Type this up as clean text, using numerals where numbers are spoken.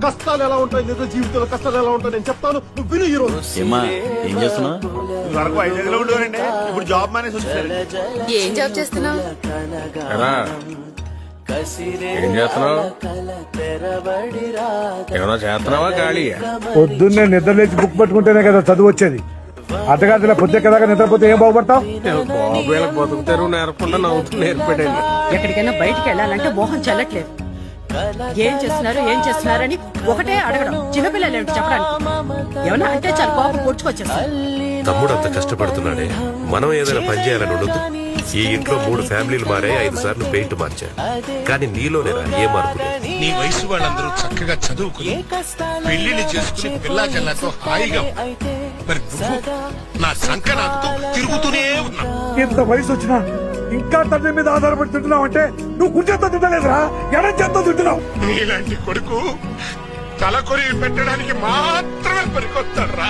కష్టాలు ఎలా ఉంటాయి, నిజ జీవితంలో కష్టాలు ఎలా ఉంటాయి నేను చెప్తాను, నువ్వు విను. ఈ రోజు ఏమ్మా ఏం చేస్తున్నావు? వరకు వైజాగ్ లో ఉండేవారండి, ఇప్పుడు జాబ్ మానేసి వచ్చారు. ఏం జాబ్ చేస్తున్నావు? ఏం చేస్తున్నావు? ఏమైనా చేస్తున్నావా ఖాళీ? పొద్దున్నే నిద్ర లేచి బుక్ పట్టుకుంటేనే కదా చదువు వచ్చేది. అర్ధరాత్రి పొద్దు కదా నిద్రపోతే ఏం బాగుపడతావు? బాబు వీళ్ళకి బతుకుతారు నేర్పకుండా నవ్వుతూ నేర్పడండి. ఎక్కడికైనా బయటికి వెళ్ళాలంటే మోహం చెల్లట్లేదు. ఏం చేస్తున్నారని ఒకటే అడగడం. చిన్నపిల్లలు ఏమిటి చెప్పడానికి? ఏమన్నా అంటే చాలా కోపం పొడుచుకొచ్చేస్తారు. తమ్ముడు అంత కష్టపడుతున్నాడే, మనం ఏదైనా పని చేయాలని ఉండదు. ఈ ఇంట్లో 3 ఫ్యామిలీలు మారాయి, 5 సార్లు పెయింట్ మార్చారు. కానీ నీలోనేరా ఏ మార్పు లేదు. నీ వయసు వాళ్ళందరూ చక్కగా చదువుకుని పెళ్లిని చేసుకుని పిల్లా జల్లాతో హాయిగా మరి నువ్వు నా సంకనాకుతూ తిరుగుతూనే ఉన్నా. ఇంత వయసు వచ్చినా ఇంకా తండ్రి మీద ఆధారపడి తింటున్నావు అంటే నువ్వు కుర్చేతో తింటలేదురా, ఎడం చేత్తో తింటున్నావు. నీలాంటి కొడుకు తలకొరి పెట్టడానికి మాత్రమే పనికొస్తాడు రా.